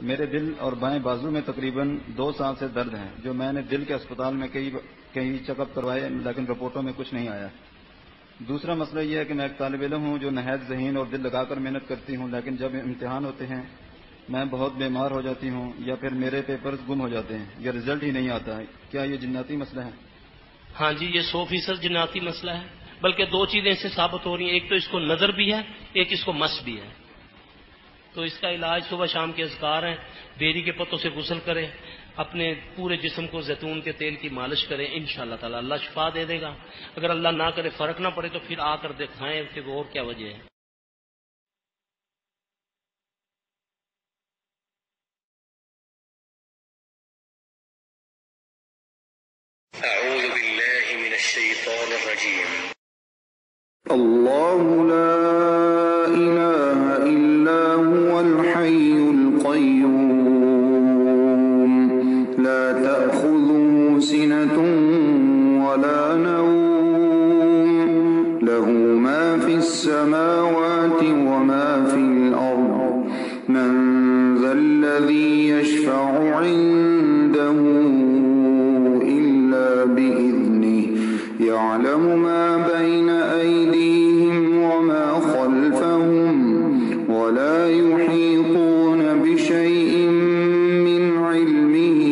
मेरे दिल और बाएं बाजू में तकरीबन 2 साल से दर्द है, जो मैंने दिल के अस्पताल में कई चेकअप करवाए, लेकिन रिपोर्टों में कुछ नहीं आया। दूसरा मसला यह है कि मैं एक तालिब इल्म हूँ जो नहायत ज़हीन और दिल लगाकर मेहनत करती हूँ, लेकिन जब इम्तिहान होते हैं मैं बहुत बीमार हो जाती हूँ या फिर मेरे पेपर्स गुम हो जाते हैं या रिजल्ट ही नहीं आता है। क्या ये जिन्नाती मसला है? हाँ जी, ये 100% जिन्नाती मसला है। बल्कि 2 चीजें इससे साबित हो रही हैं, एक तो इसको नजर भी है, एक इसको मस भी है। तो इसका इलाज सुबह शाम के अज़कार हैं। बेरी के पत्तों से गुस्ल करें, अपने पूरे जिस्म को जैतून के तेल की मालिश करें, इंशाअल्लाह ताला अल्लाह शिफा दे देगा। अगर अल्लाह ना करे, फर्क ना पड़े, तो फिर आकर दिखाएं कि वो और क्या वजह है। أعوذ بالله من الشيطان الرجيم। الله لا إله إلا هو الحي القيوم لا تأخذه سنة ولا نوم له ما في السماوات وما في الأرض من ذا الذي يشفع عنده إلا بإذنه يعلم ما بين أيديهم وما خلفهم ولا يحيطون بشيء من علمه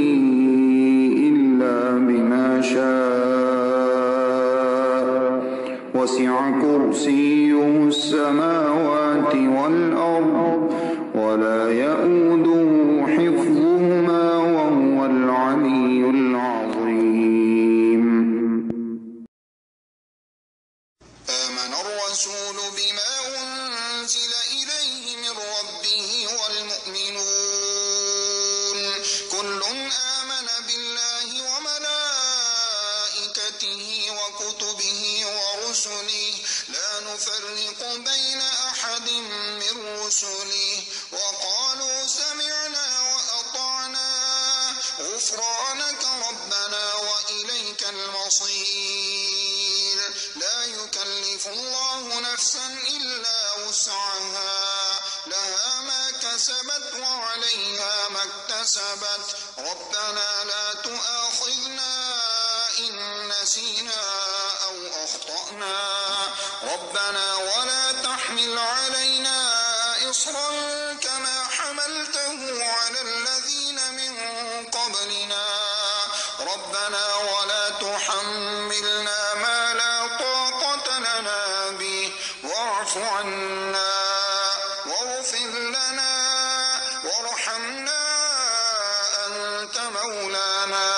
إلا بما شاء وسع كرسيه السماوات والأرض ولا يؤوده حفظهما وهو العلي العظيم. آمن الرسول بما أنزل إليه من ربه والمؤمنون كل آمن بالله وملائكته وكتبه ورسله لا نفرق بين أحد من رسله وقالوا سمعنا وأطعنا غفرانك ربنا وإليك المصير. لا يكلف الله نفسا إلا وسعها لها ما كسبت وعليها ما اكتسبت ربنا لا تؤاخذنا إن نسينا أو أخطأنا ربنا ولا تحمل علينا إصرا كما حملته على الذين من قبلنا ربنا ولا تحملنا ما لا طاقة لنا به واعف عنا واغفر لنا وارحمنا أنت مولانا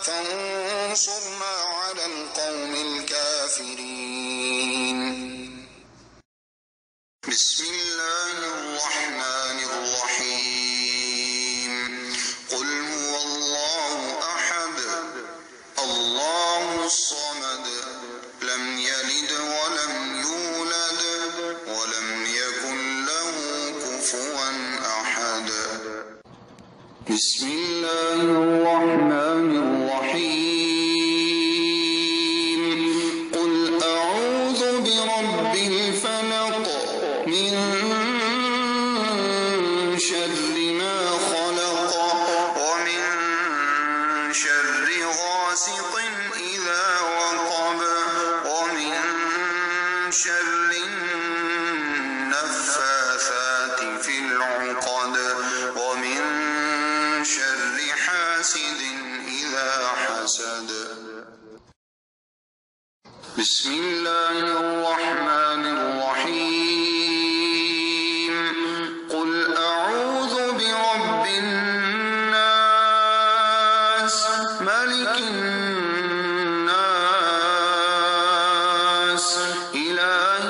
فانصرنا على القوم الكافرين. بسم الله الرحمن الرحيم. قل هو الله أحد الله الصمد لم يلد ولم يولد ولم يكن له كفوا أحد. بسم الله الرحمن الرحيم. قل أعوذ برب الفلق من شر ما خلق ومن شر غاسق إذا وقب ومن شر النفاثات في العقد ومن شر حاسد إذا حسد. بسم الله الرحمن الرحيم. قل أعوذ برب الناس ملك الناس إله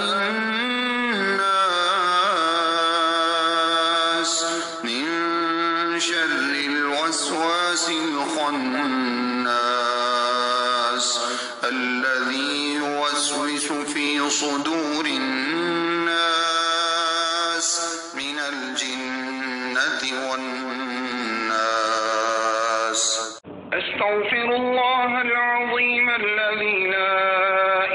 الناس من شر الوسواس الخناس الذي يوسوس في صدور الناس من الجنة والناس. أستغفر الله العظيم الذي لا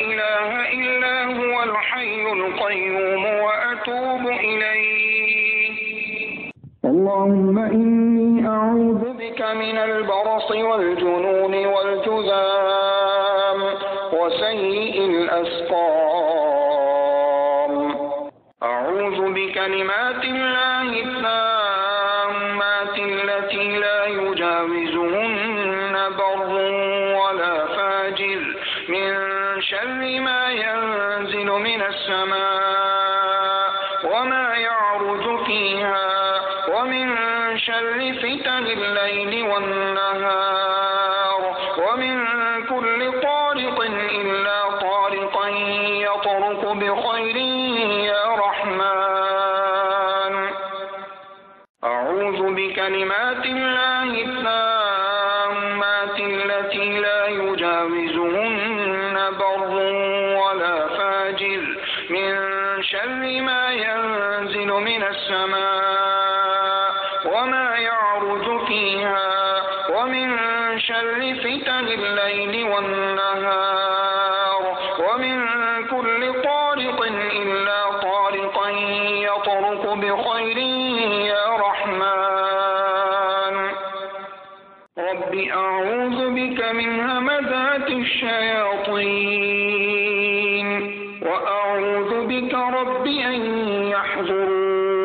إله إلا هو الحي القيوم وأتوب إليه. اللهم إني أعوذ بك من البرص والجنون والجذام وسيء الأسقام. أعوذ بكلمات الله التامات التي لا يجاوزهن بر ولا فاجر من شر ما ينزل من السماء وما يعرج فيها ومن شر فتن الليل والنهار ومن كل طارق إلا طارقا يطرق بخير يا رحمن. أعوذ بكلمات الله التامات التي لا يجاوزهن بر ولا فاجر من شر ما ينزل من السماء وما يعرج فيها ومن شر فتن الليل والنهار ومن كل طارق إلا طارقا يطرق بخير يا رحمن. رب أعوذ بك من همزات الشياطين وأعوذ بك رب أن يحضرون.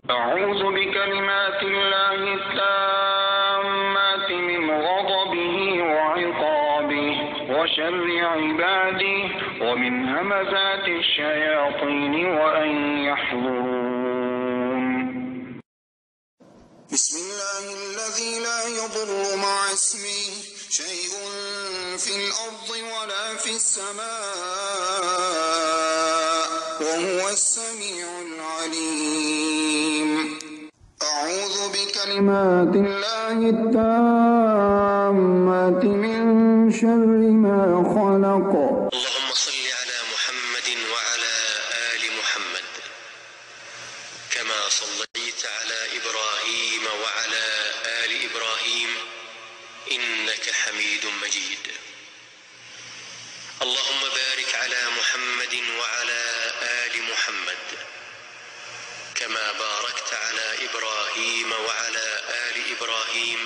أعوذ بكلمات الله التامات من غضبه وعقابه وشر عباده ومن همزات الشياطين وأن يحضرون. بسم الله الذي لا يضر مع اسمه شيء في الأرض ولا في السماء وهو السميع العليم. أعوذ بكلمات الله التامات من شر ما خلق. اللهم صل على محمد وعلى آل محمد كما صليت على إبراهيم وعلى آل إبراهيم إنك حميد مجيد. اللهم بارك على محمد وعلى آل محمد كما باركت على إبراهيم وعلى آل إبراهيم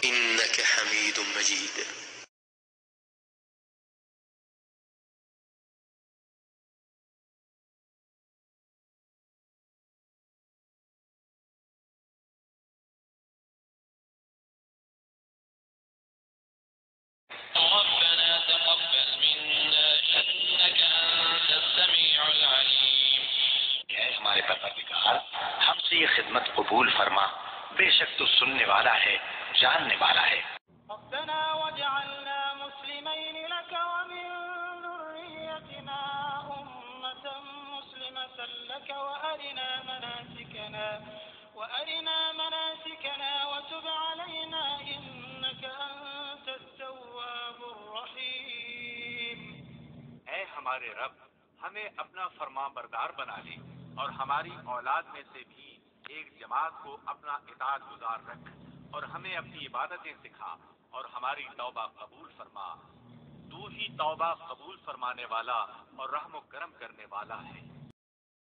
إنك حميد مجيد. ربنا تقبل منا إنك أنت السميع العليم. اے ہمارے پروردگار ہم سے یہ خدمت قبول فرما، بے شک تو سننے والا ہے، جاننے والا ہے. ربنا واجعلنا مسلمين لك ومن ذريتنا أمة مسلمة لك وأرنا مناسكنا وتب علينا إنك أنت التواب الرحيم. اے ہمارے رب، ہمیں اپنا فرما بردار بنا لے اور ہماری اولاد میں سے بھی ایک جماعت کو اپنا اطاعت گزار رکھ اور ہمیں اپنی عبادتیں سکھا اور ہماری توبہ قبول فرما. تو ہی توبہ قبول فرمانے والا اور رحم و کرم کرنے والا ہے.